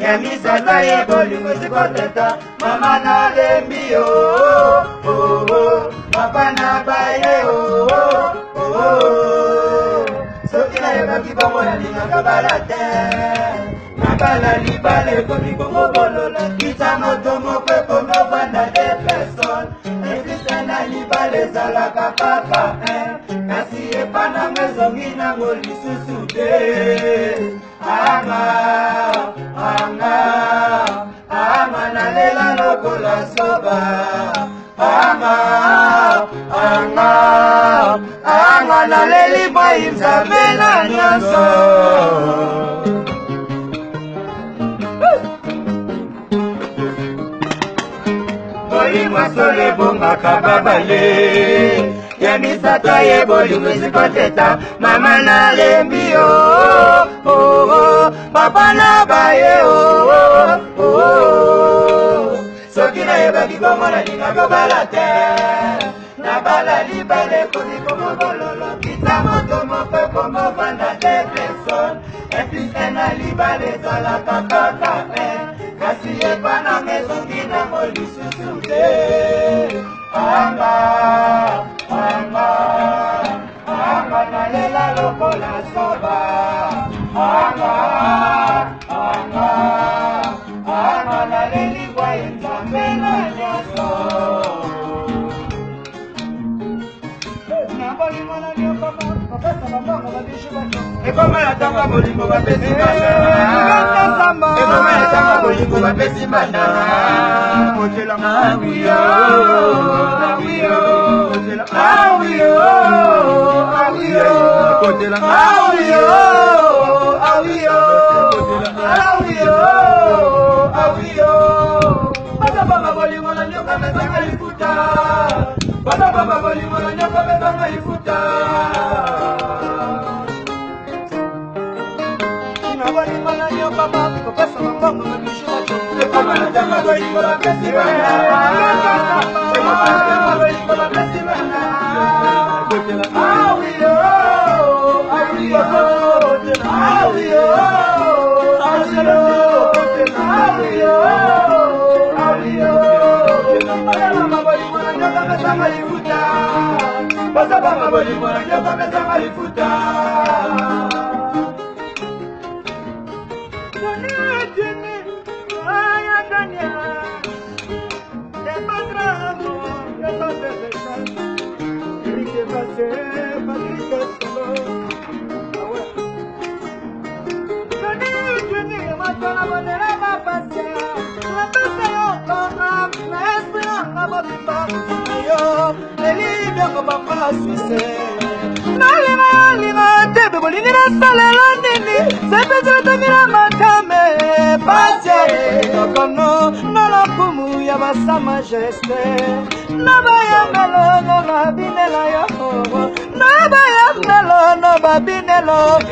Yamisata ye bolingo sikoteta mama na lembi papa na baye soki na yebaki bongo nalingaka bala te nabala libala ekomi bongo bolola kita moto moko ekomovanda de personne ekrista na libala ezalaka kaka kasi epananga ezongi nango lisusu te anga nalela lokola soba anga naleli boyi nzambe na nyonso bolingo solo ebongaka babale ya misato ye bolingo esikoteta mama nalembi papa na baye soki nayebaki bongo nalingaka bala te nabala libala ekomi komobololo kita moto moko ekomovanda de personne eplise na libala ezalaka kaka kasi epananga ezongi nango lisusu te anga nalela lokola soba anga naleli bwaye nzambe na nyonso ekomala tanga bolingo bapesi bana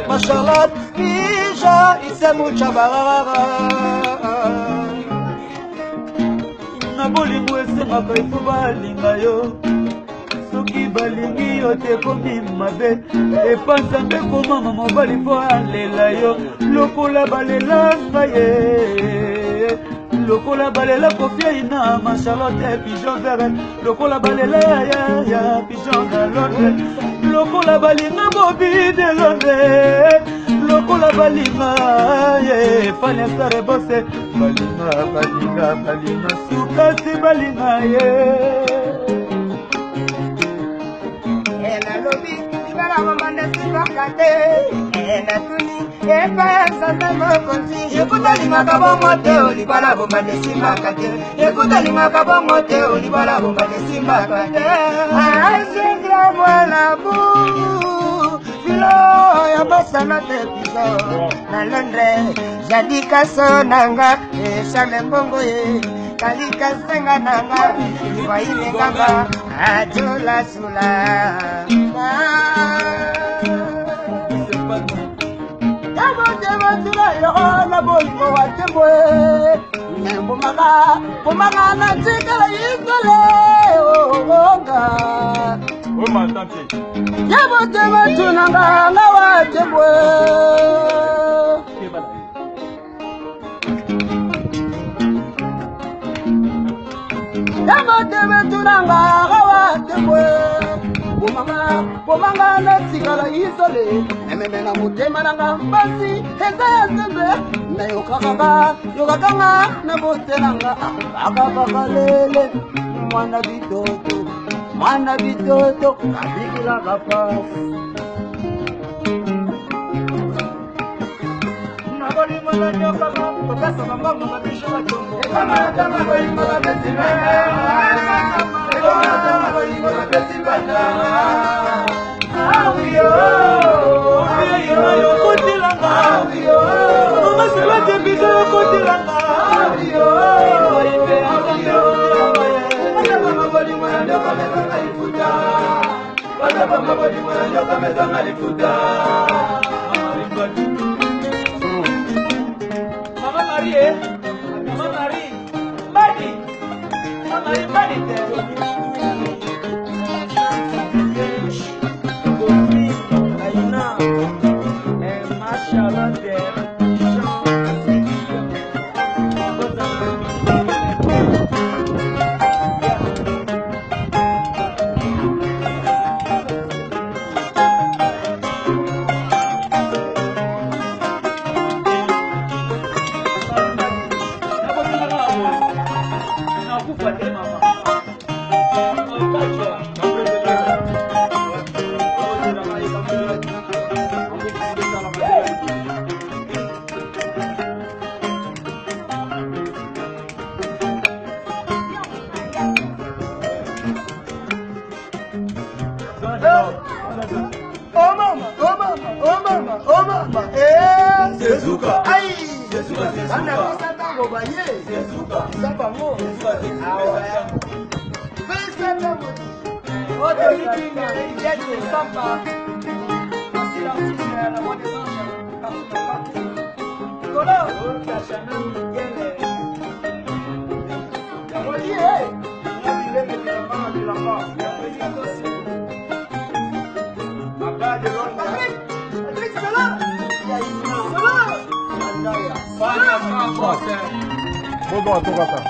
Ma Charlotte, Pija, ise mucha barara. Na bolingo esengaka ifo balinga yo soki balingi yo te komi mabe epanza mpe komama mobali mpo alela yo lokola balelanga ye lokola balela kofiai na ma Charlotte pigeon vert lokola balela ya pigeon galote lokola balinga bobi de londe lokola balinga ye fanya sare bose balinga sukasi balinga ye ela lobi ibara mamanda sikakate ela tuni epesa tamokonzi ekutalima kabongo te olibala bomba desimaka te ekutalima kabongo te olibala bomba desimaka te asengra mwana bu ya basana te piso na Londres jadika sonanga Charles Mbongo ye kalika senga nanga kwa ile ngamba ajola sula Tamo tuna yo na bolingo watembwe Bumaga na chikala yisole oga Yabo tema tunanga nga watembwe Yabo tema tunanga nga watembwe Bumaga na chikala yisole Ememe na mutema nanga mbasi Heza ya sembe Na yokakanga na botelanga Akabakalele Mwana bitoto Kabikila kapasi Naboli mwana nyokama Kokasa mambanga mabisho watombo Ekamata maboli mwana besibana Ekamata maboli mwana besibana Awiyo Awiyo Kotilanga Awiyo Mama sebate bizo kotilanga Awiyo Awiyo Mwana maboli mwana nyoka meza ngalifuta Mwana maboli mwana nyoka meza ngalifuta Mama Marie Mama Marie Badi Mama Marie Badi Oh mama, Sezuka. Aïe, Sezuka. Bonjour à toi, papa.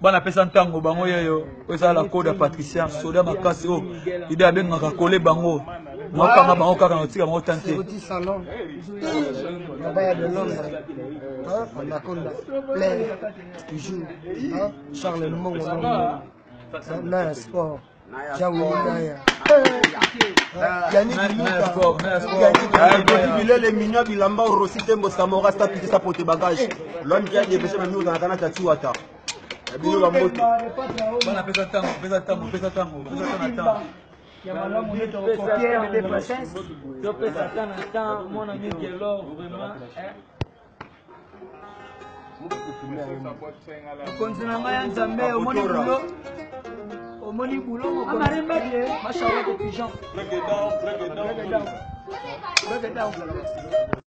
Bana pesa ntango bango yeyo pesa la code Patricia soda makasi o ide abengaka kole bango mwakanga bango kaka notika bango tante petit salon là-bas de Londres on a connu plein toujours Charles Le Mongo na sport Jaoui Naya Yannick Bilele Mignon Bilamba Rossi Tembo Samora Stapiti Sapote Bagage l'homme qui a dépêché même nous dans la canne à Tiwata Bino Moto. Bana pesa tango. Il y a malheur mon état au copier de déplacement. Je pesa tango mon ami Gelor vraiment. Continue à Nzambe au moni boulot au marimba de machallah de pigeon. Break it down.